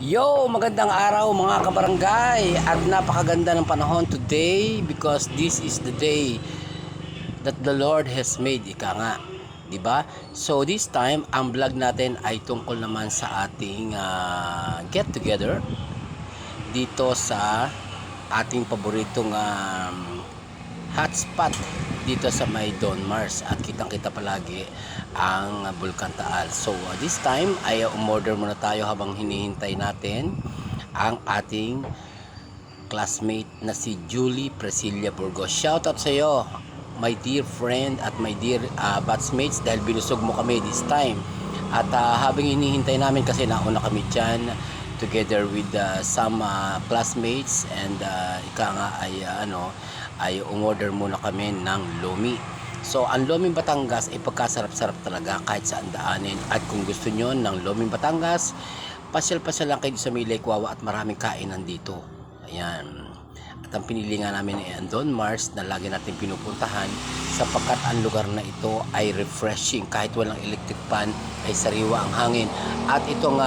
Yo, magandang araw mga kabarangay at napakaganda ng panahon today because this is the day that the Lord has made, ika nga, 'di ba? So this time, ang vlog natin ay tungkol naman sa ating get together dito sa ating paboritong hotspot dito sa may Don Mars at kitang-kita palagi ang Bulkan Taal. So this time ay umorder muna tayo habang hinihintay natin ang ating classmate na si Julie Presilia Burgos. Shoutout sa iyo, my dear friend at my dear batchmates, dahil binusog mo kami this time. At habang hinihintay namin kasi nauna kami dyan together with some classmates and ika nga ay umorder muna kami ng lomi. So ang Loming Batangas ay pagkasarap-sarap talaga kahit saan daanin, at kung gusto nyo ng Loming Batangas, pasyal-pasyal lang kayo sa may Lake Wawa at maraming kainan dito. Ayan. At ang pinili nga namin ay ang Don Mars na lagi natin pinupuntahan sapagkat ang lugar na ito ay refreshing. Kahit walang electric fan ay sariwa ang hangin. At itong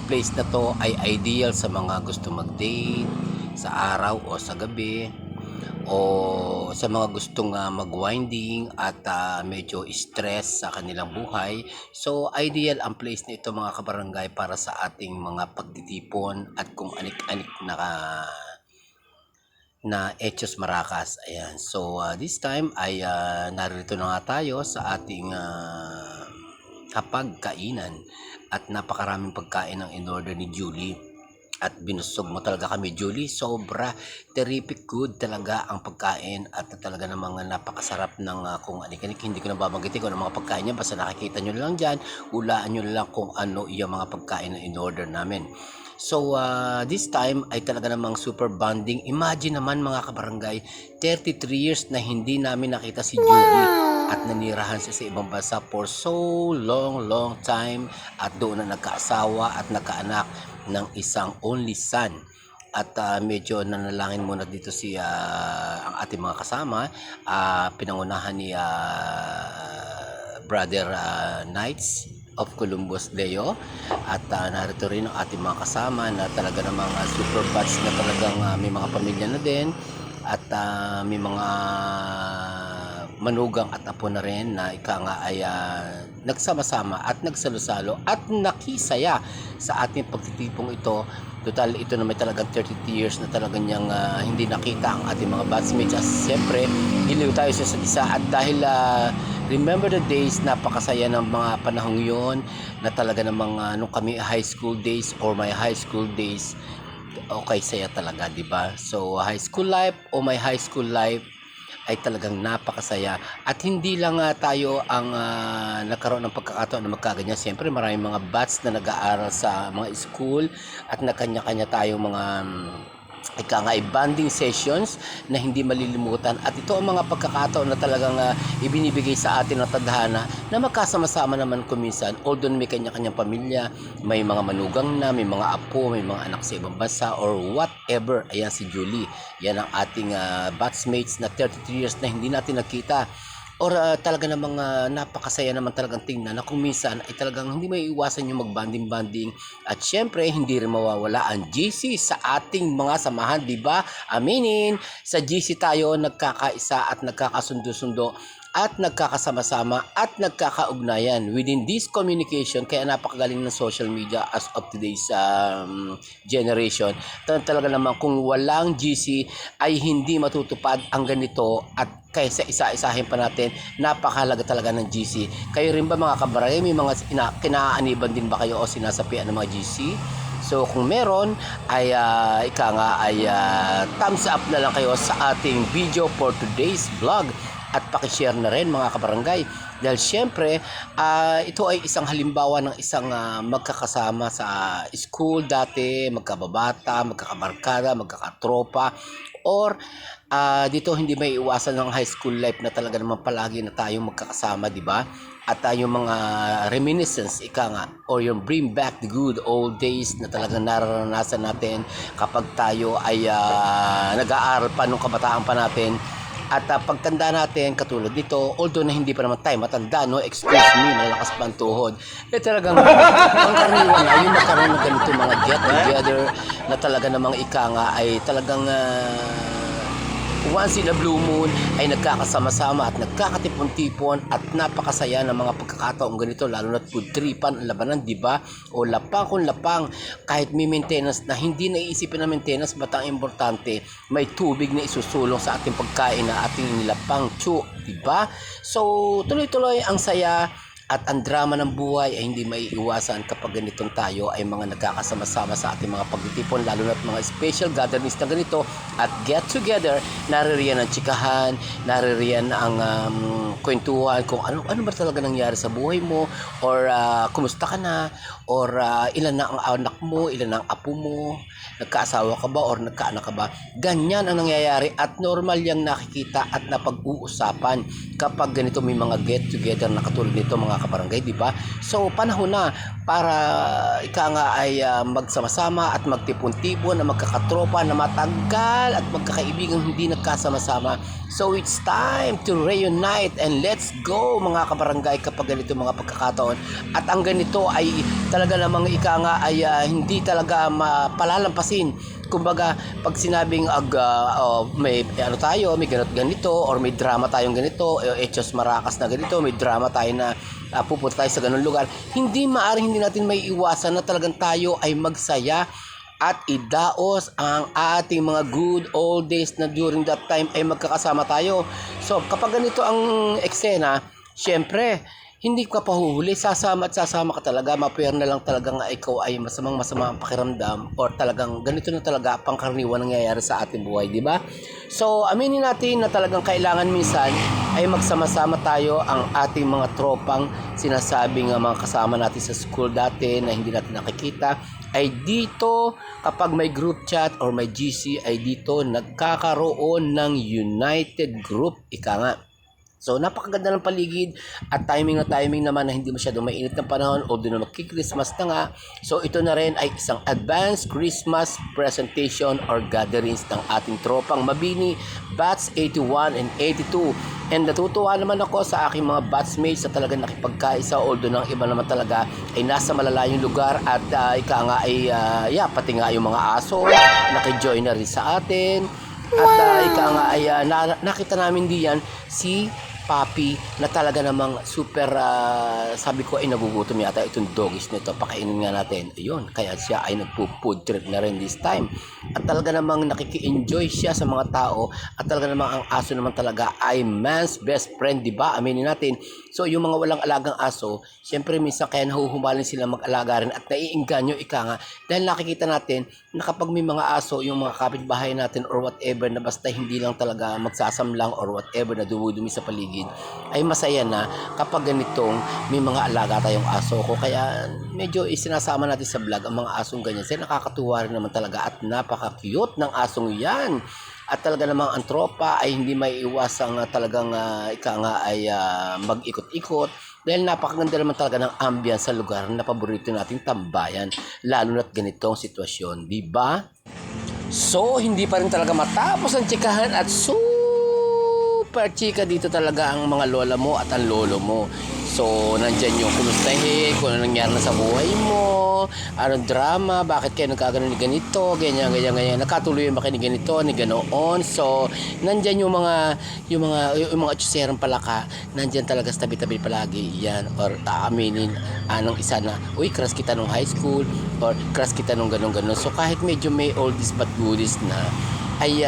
place na to ay ideal sa mga gusto mag-date sa araw o sa gabi, o sa mga gustong mag-winding at medyo stress sa kanilang buhay. So ideal ang place na ito mga kabarangay para sa ating mga pagtitipon at kung anik-anik na Echos Maracas. Ayan. So this time ay narito na nga tayo sa ating hapagkainan at napakaraming pagkain ang in-order ni Julie. At binusog mo talaga kami, Julie. Sobra terrific good talaga ang pagkain at talaga namang napakasarap ng kung anik-anik. Hindi ko na babanggitin kung ano mga pagkain niya, basta nakikita nyo lang dyan, hulaan nyo lang kung ano yung mga pagkain na in-order namin. So this time ay talaga namang super bonding. Imagine naman mga kabarangay, 33 years na hindi namin nakita si Julie at nanirahan siya sa ibang bansa for so long time, at doon na nagkaasawa at nagkaanak ng isang only son. At medyo nanalangin muna dito si ang ating mga kasama, pinangunahan ni Brother Knights of Columbus Leo, at narito rin ang ating mga kasama na talaga namang super batch na talagang may mga pamilya na din, at may mga manugang at apo na rin na ika nga ay nagsama-sama at nagsalo-salo at nakisaya sa ating pagtitipong ito. Total, ito na may talagang 30 years na talagang niyang hindi nakita ang ating mga batchmates. As siyempre, giliw tayo sa isa't isa, at dahil remember the days, napakasaya ng mga panahong yon na talaga namang nung kami high school days or my high school days, okay, saya talaga, di ba? So high school life o my high school life ay talagang napakasaya. At hindi lang tayo ang nagkaroon ng pagkakataon na magkaganyan. Siyempre maraming mga batch na nag-aaral sa mga school at nakanya-kanya tayong mga bonding sessions na hindi malilimutan. At ito ang mga pagkakataon na talagang ibinibigay sa atin ng tadhana na magkasama-sama naman kuminsan, although may kanya-kanyang pamilya, may mga manugang na, may mga apo, may mga anak sa ibang bansa or whatever. Ayan si Julie, yan ang ating batchmates na 33 years na hindi natin nakita. Or talaga namang napakasaya naman talagang tingnan na kung minsan ay talagang hindi may iwasan yung magbanding-banding. At syempre, hindi rin mawawala ang GC sa ating mga samahan, di ba? Aminin, sa GC tayo nagkakaisa at nagkakasundo-sundo at nagkakasama-sama at nagkakaugnayan within this communication. Kaya napakagaling ng social media as of today's generation. Talaga naman kung walang GC ay hindi matutupad ang ganito, at kaysa isa-isahin pa natin, napakahalaga talaga ng GC. Kayo rin ba mga kabarangay, may mga kinaaniban din ba kayo o sinasapian ng mga GC? So kung meron ay thumbs up na lang kayo sa ating video for today's vlog, at pakishare na rin mga kabarangay, dahil syempre ito ay isang halimbawa ng isang magkakasama sa school dati, magkababata, magkakabarkada, magkakatropa, or dito hindi may iwasan ng high school life na talaga naman palagi na tayong magkakasama, di ba? At yung mga reminiscence, ika nga, or yung bring back the good old days na talagang nararanasan natin kapag tayo ay nag-aaral pa nung kabataan pa natin. At pagtanda natin, katulad nito, although na hindi pa naman tayo matanda, no, excuse me, malakas pa ang tuhod, talagang ang karaniwan na yung magkaroon ng ganito mga get together na talaga namang ika nga ay talagang once in a blue moon ay nagkakasama-sama at nagkakatipon-tipon at napakasaya ng mga pagkakataong ganito, lalo na't food tripan ang labanan, di ba? O lapang kung lapang, kahit may maintenance na hindi naiisipin na maintenance, ba't ang importante may tubig na isusulong sa ating pagkain na ating nilapang chu, di ba? So tuloy-tuloy ang saya. At ang drama ng buhay ay hindi maiiwasan kapag ganitong tayo ay mga nagkakasama-sama sa ating mga pagtitipon, lalo na mga special gatherings na ganito at get together. Naririyan ang tsikahan, naririyan ang kwentuhan kung ano ba talaga nangyari sa buhay mo, or kumusta ka na, or ilan na ang anak mo, ilan na ang apo mo, nagkaasawa ka ba or nagkaanak ka ba. Ganyan ang nangyayari at normal yung nakikita at napag-uusapan kapag ganito may mga get together na katulad nito mga kabarangay, di ba? So panahon na para ika nga ay magsama-sama at magtipon-tipon na magkakatropa na matagal at magkakaibigan hindi nagkasama-sama. So it's time to reunite and let's go mga kabarangay kapag ganito mga pagkakataon. At ang ganito ay talaga namang ika nga ay hindi talaga mapalalampasin. Kumbaga, pag sinabing may ano tayo, may ganito or may drama tayong ganito, Echos Maracas na ganito, may drama tayo na pupunta tayo sa ganung lugar, hindi natin may iwasan na talagang tayo ay magsaya at idaos ang ating mga good old days na during that time ay magkakasama tayo. So, kapag ganito ang eksena, syempre, hindi ka pahuhuli, sasama ka talaga, mapuwer na lang talaga nga ikaw ay masama ang pakiramdam or talagang ganito na talaga pangkaraniwan nangyayari sa ating buhay, di ba? So, aminin natin na talagang kailangan minsan ay magsama-sama tayo ang ating mga tropang sinasabing mga kasama natin sa school dati na hindi natin nakikita, ay dito kapag may group chat or may GC ay dito nagkakaroon ng united group, ika nga. So napakaganda ng paligid at timing naman na hindi masyadong mainit ng panahon, although na magki-Christmas na nga. So ito na rin ay isang advanced Christmas presentation or gatherings ng ating tropang Mabini Batch 81 and 82. And natutuwa naman ako sa aking mga batchmates na talagang nakipagkaisa, although ng iba naman talaga ay nasa malalayong lugar at ika nga ay pati nga yung mga aso nakijoin na rin sa atin. At ika nga ay nakita namin diyan si Papi na talaga namang super sabi ko ay nagugutom yata itong doggies nito, pakainin nga natin. Ayun, kaya siya ay nagpo-food trip na rin this time. At talaga namang nakiki-enjoy siya sa mga tao at talaga namang ang aso naman talaga ay man's best friend, di ba? Aminin natin. So yung mga walang alagang aso, syempre minsan kaya nahuhumalin sila mag-alaga rin at naiinganyo ika nga dahil nakikita natin na kapag may mga aso, yung mga kapitbahay natin or whatever na basta hindi lang talaga magsasamlang or whatever na dumudumi sa paligid, ay masaya na kapag ganitong may mga alaga tayong aso ko. Kaya medyo isinasama natin sa vlog ang mga asong ganyan. Kasi nakakatuwa rin naman talaga at napaka-cute ng asong yan. At talaga namang ang tropa ay hindi may iwasang talagang ika nga ay mag-ikot-ikot dahil napakaganda naman talaga ng ambience sa lugar na paborito nating tambayan, lalo na't ganitong sitwasyon, di ba? So, hindi pa rin talaga matapos ang tsikahan at super chika dito talaga ang mga lola mo at ang lolo mo. So, nandyan yung kumustahin, kung ano nangyari na sa buhay mo, anong drama, bakit kayo nagkagano ni ganito, ganyan. Nakatuloy ba kayo ni ganito, ni ganoon. So, nandyan yung mga tsuserang palaka, nandyan talaga sa tabi-tabi palagi yan. Or aaminin, anong isa na, uy, crush kita nung high school, or crush kita nung ganon. So, kahit medyo may oldies but goodies na, ay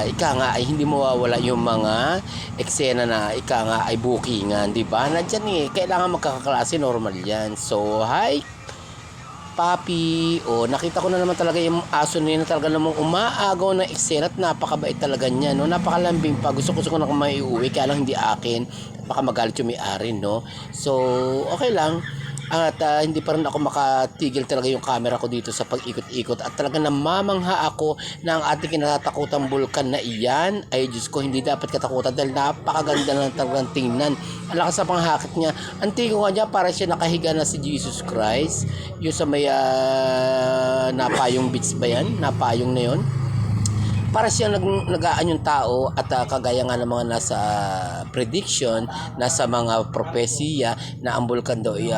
ika nga ay hindi mawawala yung mga eksena na ika nga ay bookingan, di ba? Nandiyan kailangan magkakaklase, normal yan. So, hi Papi, nakita ko na naman talaga yung aso niya na talaga namang umaagaw ng eksena at napakabait talaga niya, no? Napakalambing pa, gusto ko na may iuwi, kaya lang hindi akin, baka magalit yung may-ari, no? So, okay lang. At hindi pa rin ako makatigil talaga yung camera ko dito sa pag-ikot-ikot at talaga namamangha ako na ang ating kinatatakutang bulkan na iyan ay Diyos ko hindi dapat katakutan dahil napakaganda ng talagang tingnan. Ang lakas sa panghakit niya. Antigo nga niya, para siya nakahiga na si Jesus Christ. Yung sa may napayong beach ba yan? Napayong na yun. para siyang nagaan yung tao at kagaya nga ng mga nasa prediction, nasa mga propesiya na ang bulkan daw ay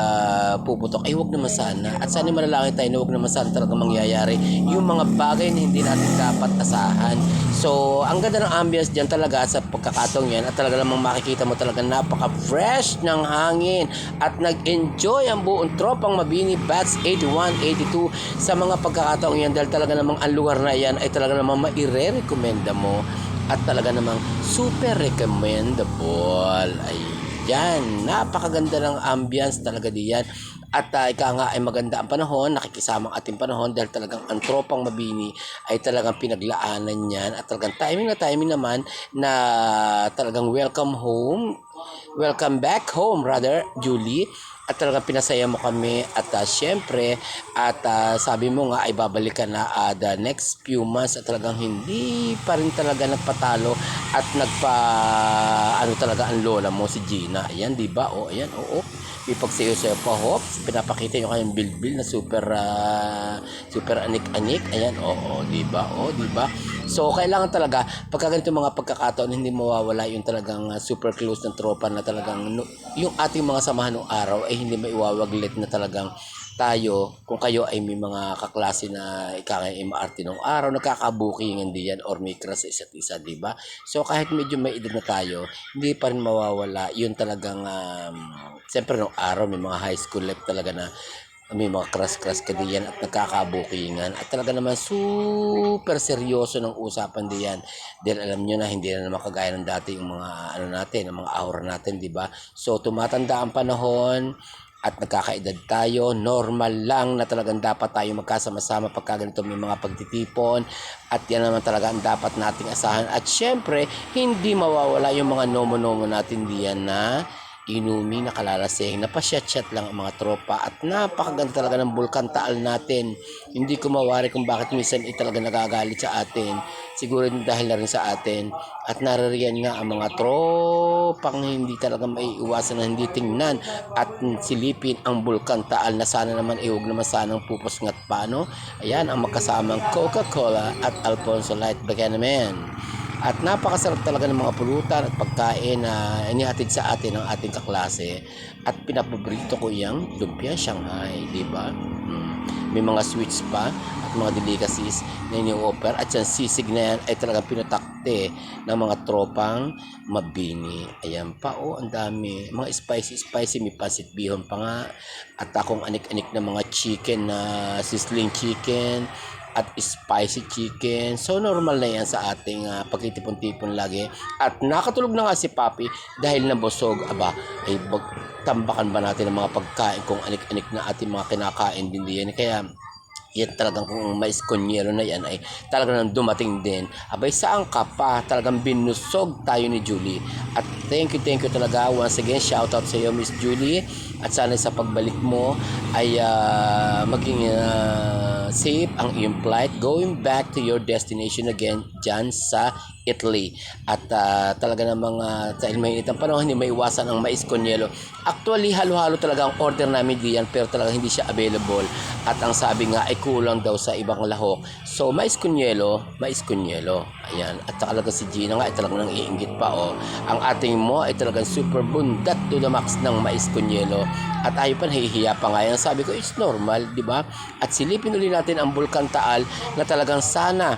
puputok. Ay huwag naman sana. At sana manalangin tayo na huwag naman sana talaga mangyayari yung mga bagay na hindi natin dapat asahan. So, ang ganda ng ambience dyan talaga sa pagkakataong yan at talaga namang makikita mo talaga napaka-fresh ng hangin at nag-enjoy ang buong tropang Mabini Batch 81, 82 sa mga pagkakataong yan dahil talaga namang ang lugar na yan ay talaga namang maire-recommenda mo at talaga namang super recommendable. Ayan, napakaganda ng ambience talaga diyan. At ika nga ay maganda ang panahon, nakikisama ang ating panahon dahil talagang ang tropang Mabini ay talagang pinaglaanan niyan at talagang timing naman na talagang welcome back home rather, Julie. At talagang pinasaya mo kami at syempre at sabi mo nga ay babalik ka na the next few months at talagang hindi pa rin talaga nagpatalo at ano talaga ang lola mo si Gina. Ayan, di ba? O, ayan, oo. Ipagsayo pa Hops, pinapakita nyo kayong bilbil na super anik-anik. Ayan, oo, di ba? O, di ba? So, kailangan talaga, pagka ganito mga pagkakataon, hindi mawawala yung talagang super close ng tropa na talagang yung ating mga samahan ng araw ay hindi maiwawaglit na talagang tayo, kung kayo ay may mga kaklase na ikakay MRT nung araw, nagkakabukingan diyan or may crush sa isa't isa, di ba? So, kahit medyo may edad na tayo, hindi pa rin mawawala yun talagang, siyempre nung araw, may mga high school life talaga na may mga crush ka diyan at nagkakabukingan at talaga naman super seryoso ng usapan diyan dahil alam nyo na hindi na naman kagaya ng dati yung mga natin, yung mga aura natin, di ba? So tumatanda ang panahon at nagkakaedad tayo, normal lang na talagang dapat tayo magkasama-sama pagka ganito may mga pagtitipon at yan naman talaga ang dapat nating asahan at syempre hindi mawawala yung mga nomo-nomo natin diyan na inumi, nakalalasing, napasyat-syat lang ang mga tropa at napakaganda talaga ng Bulkan Taal natin. Hindi ko mawari kung bakit minsan talaga nagagalit sa atin. Siguro dahil na rin sa atin at naririyan nga ang mga tropang hindi talaga maiiwasan na hindi tingnan at silipin ang Bulkan Taal na sana naman huwag naman sanang pupos ngat pa, no? Ayan ang magkasamang Coca-Cola at Alfonso Light Baganaman. At napakasarap talaga ng mga pulutan at pagkain na inihatid sa atin ng ating kaklase. At pinapaborito ko yung lumpia Shanghai, di ba? May mga sweets pa at mga delicacies na ini-offer. At yung sisig na yan ay talagang pinutakte ng mga tropang Mabini. Ayan pa, ang dami. Mga spicy, may pasit bihon pa nga. At akong anik-anik na mga chicken na sizzling chicken at spicy chicken. So, normal na yan sa ating pagtitipon-tipon lagi. At nakatulog na nga si Papi dahil nabusog. Aba, ay tambakan ba natin ang mga pagkain kung anik-anik na ating mga kinakain din diyan. Kaya, yan talagang kung mais konyero na yan ay talagang dumating din. Abay, saan ka pa? Talagang binusog tayo ni Julie. At thank you talaga. Once again, shout out sa iyo, Miss Julie. At sana sa pagbalik mo ay maging safe ang iyong flight going back to your destination again dyan sa Italy. At talaga namang sa mainit ang panahon, hindi maiwasan ang mais konyelo. Actually, halo-halo talaga ang order namin diyan pero talaga hindi siya available. At ang sabi nga ay kulang daw sa ibang lahok. So, mais konyelo. Ayan. At talaga si Gina nga ay talagang nang-iinggit pa. Ang ating mo ay talagang super bundat to the max ng mais konyelo. At ayaw pa, nahihiya pa nga yan. Sabi ko, it's normal, di ba? At silipin ulit natin ang Bulkan Taal na talagang sana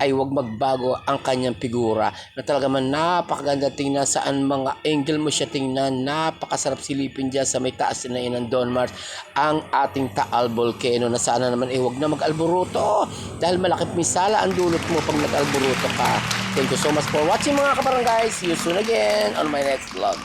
ay huwag magbago ang kanyang figura na talaga man napakaganda tingnan saan mga angle mo siya tingnan, napakasarap silipin dyan sa may taas na yun ng Don Mars ang ating Taal Volcano na sana naman huwag na mag-alburuto dahil malaki misala ang dulot mo pag nag-alburuto ka. Thank you so much for watching mga kabarangay. See you soon again on my next vlog.